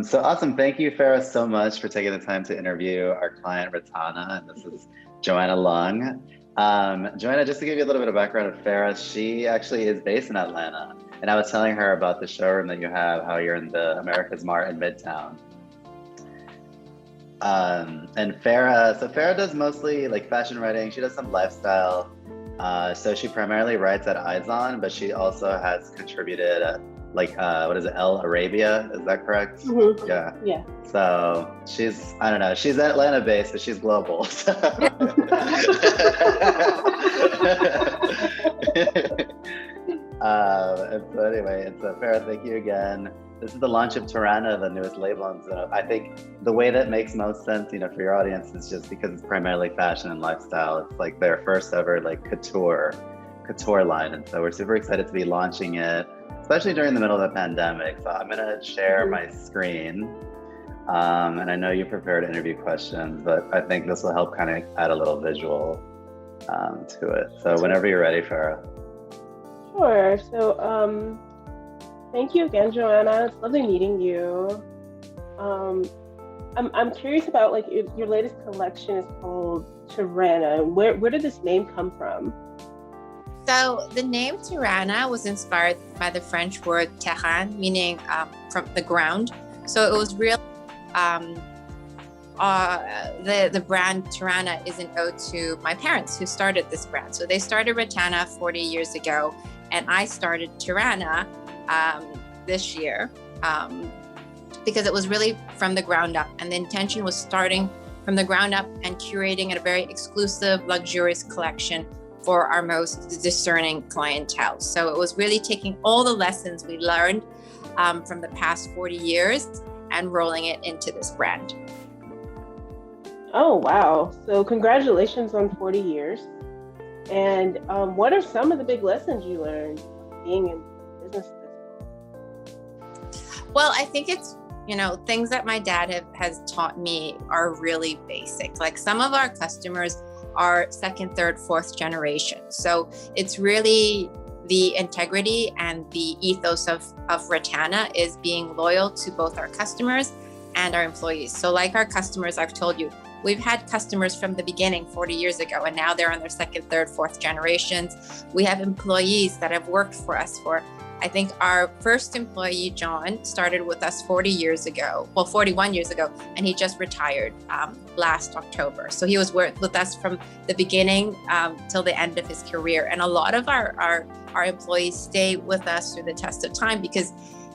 So awesome. Thank you, Farah, so much for taking the time to interview our client, Ratana. And this is Joanna Lung. Joanna, just to give you a little bit of background of Farah, she actually is based in Atlanta. And I was telling her about the showroom that you have, how you're in the America's Mart in Midtown. And Farah does mostly like fashion writing. She does some lifestyle. So she primarily writes at Izon, but she also has contributed at what is it, El Arabia? Is that correct? Mm-hmm. Yeah. Yeah. So she's Atlanta based, but she's global. So, and so anyway, Farah, thank you again. This is the launch of Terana, the newest label. And so I think the way that makes most sense, for your audience is just because it's primarily fashion and lifestyle. It's like their first ever couture line. And so we're super excited to be launching it, especially during the middle of the pandemic. So I'm gonna share my screen. And I know you prepared interview questions, but I think this will help kind of add a little visual to it. So whenever you're ready, Farah. Sure. So, thank you again, Joanna. It's lovely meeting you. I'm curious about your latest collection is called Terana. Where did this name come from? So the name Terana was inspired by the French word terrain, meaning from the ground. So it was real. The brand Terana is an ode to my parents who started this brand. So they started Ratana 40 years ago, and I started Terana this year because it was really from the ground up, and the intention was starting from the ground up and curating a very exclusive, luxurious collection for our most discerning clientele. So it was really taking all the lessons we learned from the past 40 years and rolling it into this brand. Oh, wow. So congratulations on 40 years. And what are some of the big lessons you learned being in business? Well, I think it's, things that my dad has taught me are really basic. Like some of our customers are second, third, fourth generation. So it's really the integrity and the ethos of Ratana is being loyal to both our customers and our employees. So like our customers, I've told you, we've had customers from the beginning 40 years ago, and now they're on their second, third, fourth generations. We have employees that have worked for us I think our first employee, John, started with us 41 years ago, and he just retired last October. So he was with us from the beginning till the end of his career. And a lot of our employees stay with us through the test of time because,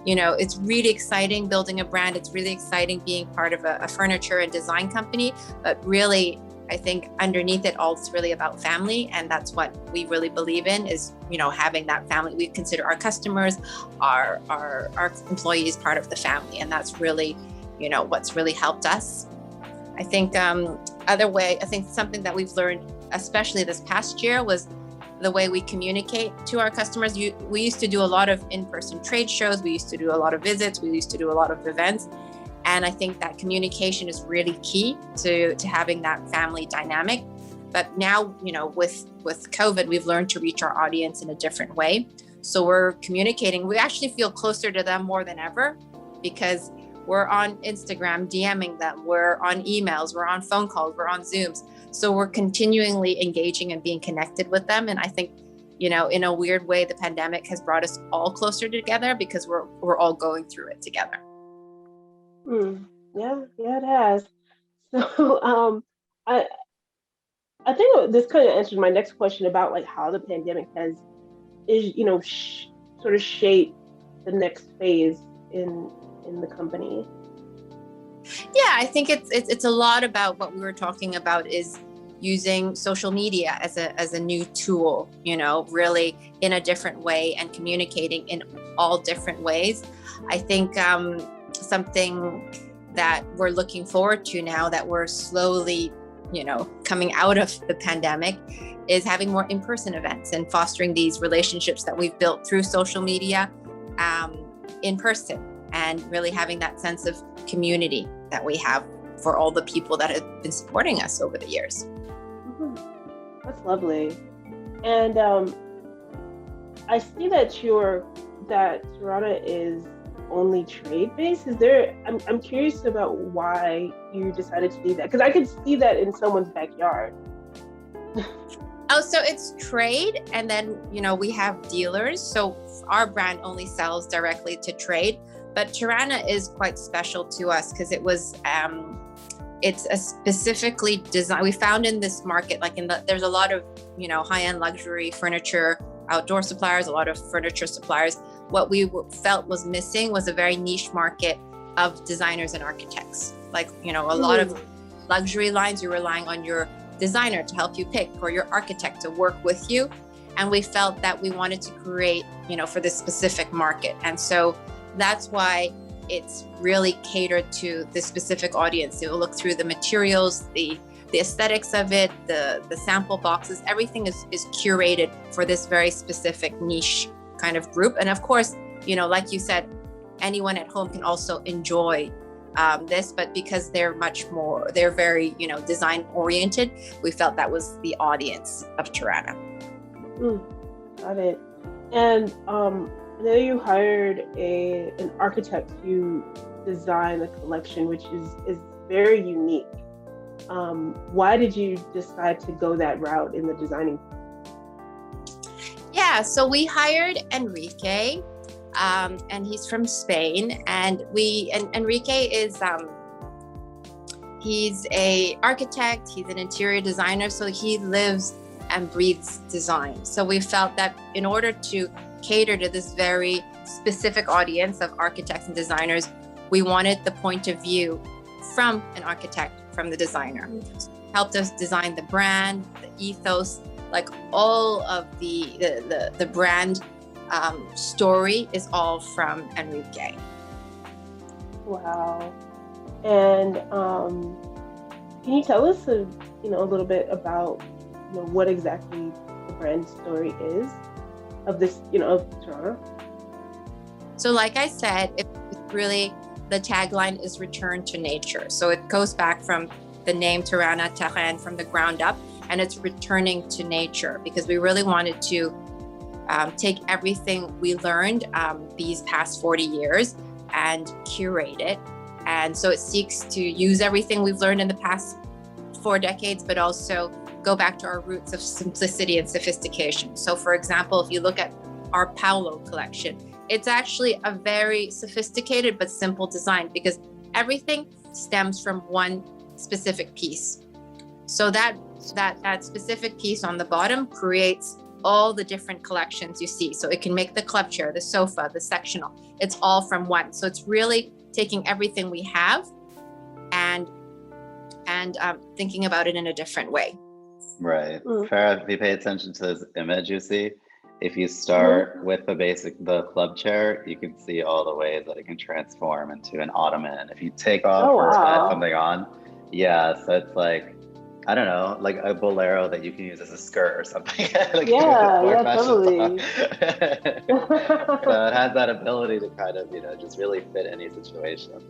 it's really exciting building a brand. It's really exciting being part of a furniture and design company, but really, I think underneath it all, it's really about family. And that's what we really believe in is, having that family. We consider our customers, our employees part of the family. And that's really, what's really helped us. I think something that we've learned, especially this past year, was the way we communicate to our customers. We used to do a lot of in-person trade shows. We used to do a lot of visits. We used to do a lot of events. And I think that communication is really key to having that family dynamic. But now, with COVID, we've learned to reach our audience in a different way. So we're communicating. We actually feel closer to them more than ever because we're on Instagram DMing them. We're on emails. We're on phone calls. We're on Zooms. So we're continually engaging and being connected with them. And I think, in a weird way, the pandemic has brought us all closer together because we're all going through it together. Yeah, it has. So, I think this kind of answered my next question about how the pandemic sort of shaped the next phase in the company. Yeah, I think it's a lot about what we were talking about is using social media as a new tool, really in a different way and communicating in all different ways. I think something that we're looking forward to now that we're slowly, coming out of the pandemic is having more in-person events and fostering these relationships that we've built through social media in person and really having that sense of community that we have for all the people that have been supporting us over the years. Mm-hmm. That's lovely. And I see that Terana is only trade based? Is there? I'm curious about why you decided to do that, because I could see that in someone's backyard. Oh, so it's trade, and then we have dealers. So our brand only sells directly to trade, but Terana is quite special to us because it's a specifically designed. We found in this market, there's a lot of high-end luxury furniture, outdoor suppliers, a lot of furniture suppliers. What we felt was missing was a very niche market of designers and architects. A lot of luxury lines, you're relying on your designer to help you pick, or your architect to work with you. And we felt that we wanted to create, for this specific market. And so that's why it's really catered to this specific audience. You'll look through the materials, the aesthetics of it, the sample boxes, everything is curated for this very specific niche kind of group. And of course, like you said, anyone at home can also enjoy this, but because they're very, design oriented, we felt that was the audience of Terana. Got it. And I know you hired an architect to design the collection, which is very unique. Why did you decide to go that route in the designing? Yeah, so we hired Enrique, and he's from Spain. And Enrique is he's a architect, he's an interior designer, so he lives and breathes design. So we felt that in order to cater to this very specific audience of architects and designers, we wanted the point of view from an architect, from the designer. Helped us design the brand, the ethos, all of the brand story is all from Enrique. Wow. And can you tell us a little bit about what exactly the brand story is of this, of Terana? So like I said, it's really, the tagline is return to nature. So it goes back from the name Terana, terrain, from the ground up, and it's returning to nature because we really wanted to take everything we learned these past 40 years and curate it. And so it seeks to use everything we've learned in the past 4 decades, but also go back to our roots of simplicity and sophistication. So for example, if you look at our Paolo collection, it's actually a very sophisticated but simple design because everything stems from one specific piece. So that specific piece on the bottom creates all the different collections you see. So it can make the club chair, the sofa, the sectional. It's all from one. So it's really taking everything we have and thinking about it in a different way. Right. Farah, if you pay attention to this image you see, if you start with the club chair, you can see all the ways that it can transform into an ottoman. If you take off or add something on, so it's I don't know, like a bolero that you can use as a skirt or something. Totally. So it has that ability to kind of, just really fit any situation.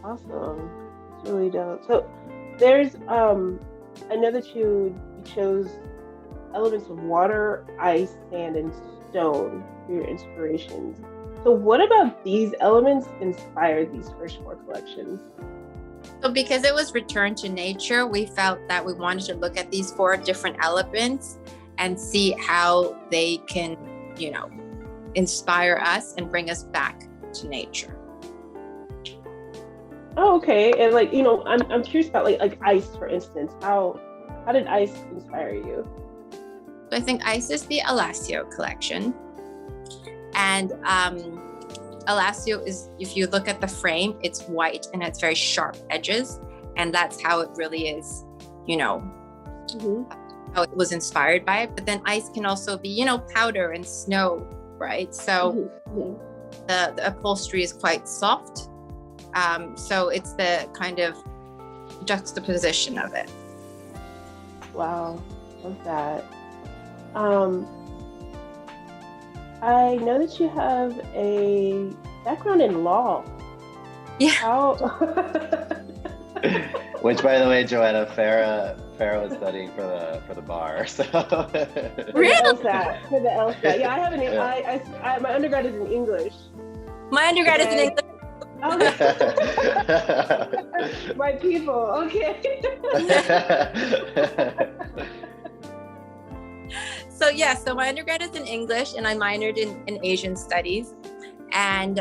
Awesome. It's really dope. So there's, I know that you chose elements of water, ice, sand, and stone for your inspirations. So what about these elements inspired these first 4 collections? So because it was return to nature, we felt that we wanted to look at these 4 different elements and see how they can, inspire us and bring us back to nature. Oh, okay. And I'm curious about like ice, for instance. How did ice inspire you? So I think ice is the Alacio collection. And Alacio is, if you look at the frame, it's white and it's very sharp edges. And that's how it really is, how it was inspired by it. But then ice can also be, powder and snow, right? So the upholstery is quite soft. So it's the kind of juxtaposition of it. Wow, love that. I know that you have a background in law. Yeah. Which, by the way, Joanna, Farah was studying for the bar. So. Really? For the LSAT. Yeah, I have my undergrad is in English. My undergrad is in English. Okay. My people, okay. So my undergrad is in English, and I minored in Asian studies. And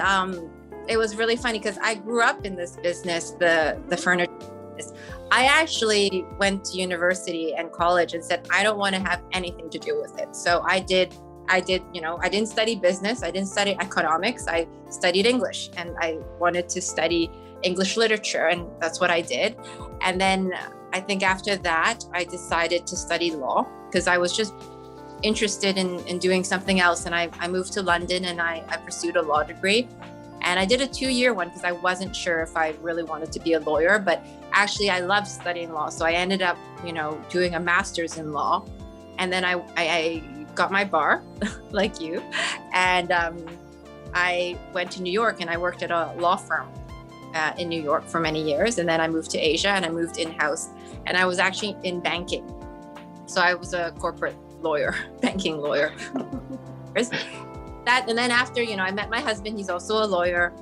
it was really funny because I grew up in this business, the furniture business. I actually went to university and college and said, I don't want to have anything to do with it. So I didn't study business. I didn't study economics. I studied English, and I wanted to study English literature, and that's what I did. And then I think after that, I decided to study law because I was just interested in doing something else. And I moved to London, and I pursued a law degree. And I did a 2-year one because I wasn't sure if I really wanted to be a lawyer, but actually I loved studying law. So I ended up, doing a master's in law. And then I got my bar like you. And I went to New York, and I worked at a law firm in New York for many years. And then I moved to Asia, and I moved in-house, and I was actually in banking. So I was a corporate lawyer, banking lawyer. And then after, I met my husband, he's also a lawyer.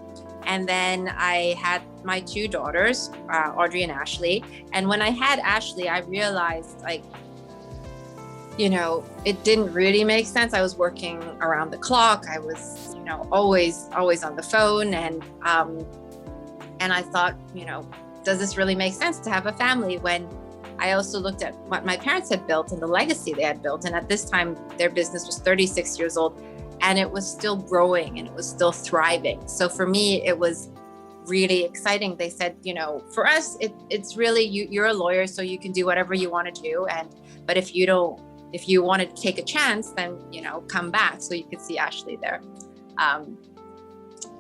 And then I had my 2 daughters, Audrey and Ashley. And when I had Ashley, I realized it didn't really make sense. I was working around the clock. I was, always on the phone. And I thought, does this really make sense to have a family when I also looked at what my parents had built and the legacy they had built. And at this time, their business was 36 years old, and it was still growing and it was still thriving. So for me, it was really exciting. They said, for us, it's really, you're a lawyer, so you can do whatever you want to do. But if you want to take a chance, then, come back. So you could see Ashley there.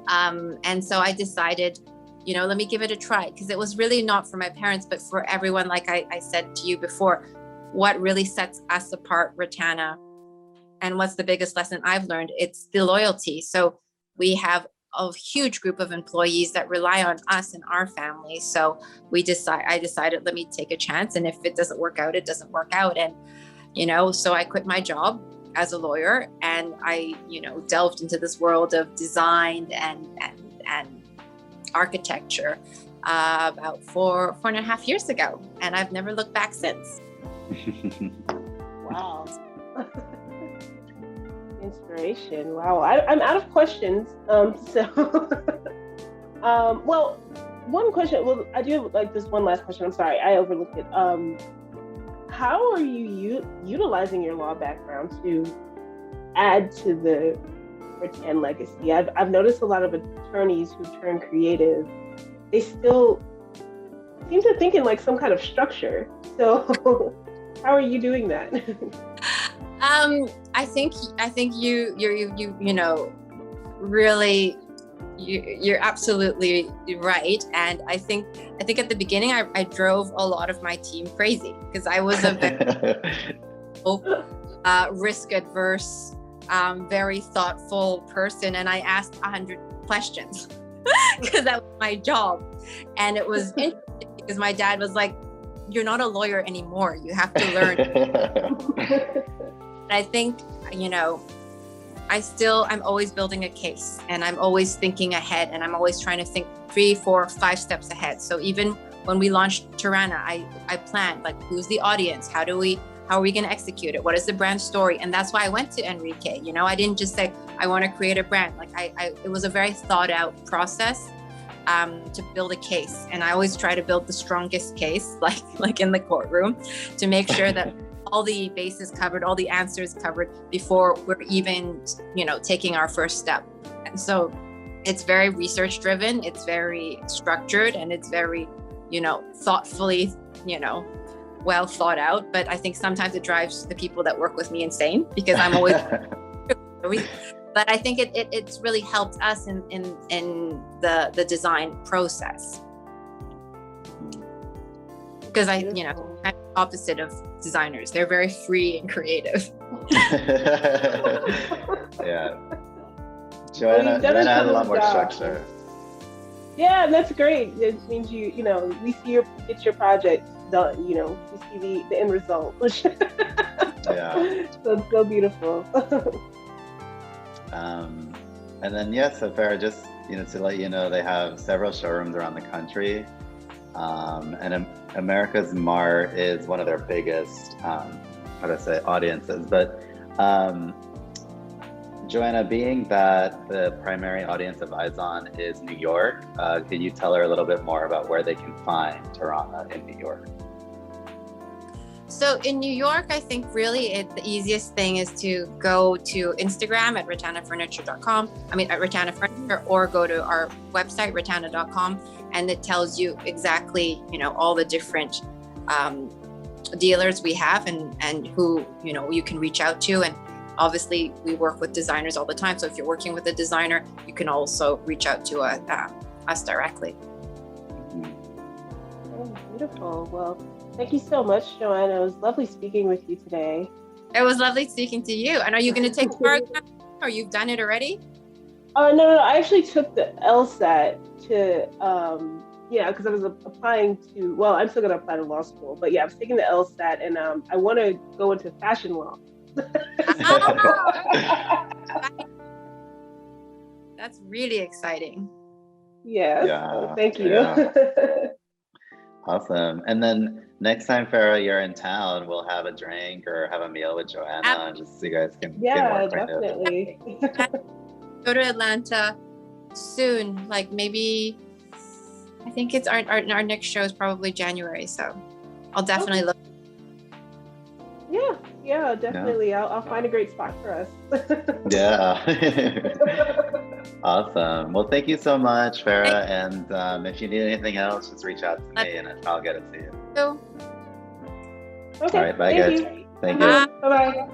And so I decided, let me give it a try, because it was really not for my parents, but for everyone. Like I said to you before, what really sets us apart, Ratana, and what's the biggest lesson I've learned, it's the loyalty. So we have a huge group of employees that rely on us and our family. So I decided, let me take a chance. And if it doesn't work out, it doesn't work out. And, so I quit my job as a lawyer, and I, delved into this world of design and architecture about 4.5 years ago. And I've never looked back since. Wow. Inspiration. Wow. I'm out of questions. Well, one question. Well, I do have this one last question. I'm sorry, I overlooked it. How are you utilizing your law background to add to the Ratana legacy? I've noticed a lot of attorneys who turn creative, they still seem to think in some kind of structure. So how are you doing that? I think you really, you're absolutely right. And I think at the beginning, I drove a lot of my team crazy because I was a very risk adverse, very thoughtful person. And I asked 100 questions because that was my job. And it was interesting because my dad was like, you're not a lawyer anymore. You have to learn. I think, I'm always building a case, and I'm always thinking ahead, and I'm always trying to think 3, 4, 5 steps ahead. So even when we launched Terana, I planned who's the audience? How are we going to execute it? What is the brand story? And that's why I went to Enrique. I didn't just say, I want to create a brand. It was a very thought out process to build a case. And I always try to build the strongest case, like in the courtroom, to make sure that all the bases covered, all the answers covered before we're even, taking our first step. And so it's very research driven, it's very structured, and it's very, thoughtfully, well thought out. But I think sometimes it drives the people that work with me insane because I'm always, but I think it's really helped us in the design process. Because I'm the opposite of designers. They're very free and creative. Yeah. Joanna had a lot more structure. Yeah, and that's great. It means we see get your project done, we see the end result. Yeah. So it's so beautiful. And then, so Farah, just to let you know, they have several showrooms around the country. And America's Mart is one of their biggest, audiences. But Joanna, being that the primary audience of Izon is New York, can you tell her a little bit more about where they can find Terana in New York? So in New York, I think really the easiest thing is to go to Instagram at ratanafurniture.com. At Ratana Furniture, or go to our website, ratana.com, and it tells you exactly, all the different dealers we have and who, you can reach out to. And obviously we work with designers all the time. So if you're working with a designer, you can also reach out to us directly. Oh, beautiful. Well, thank you so much, Joanna. It was lovely speaking with you today. It was lovely speaking to you. And are you going to take part, or you've done it already? No. I actually took the LSAT to, because I was applying to, well, I'm still going to apply to law school, but yeah, I was taking the LSAT, and I want to go into fashion law. That's really exciting. Yes. Yeah. So thank you. Yeah. Awesome. And then next time, Farah, you're in town, we'll have a drink or have a meal with Joanna, just so you guys can get more acquainted. Definitely. Go to Atlanta soon, like maybe, I think it's our next show is probably January, so I'll definitely look. Yeah, definitely. Yeah. I'll find a great spot for us. Yeah. Awesome. Well, thank you so much, Farah. And if you need anything else, just reach out to me and I'll get it to you. So, Okay. All right. Bye, thank guys. you. Thank you. Bye-bye.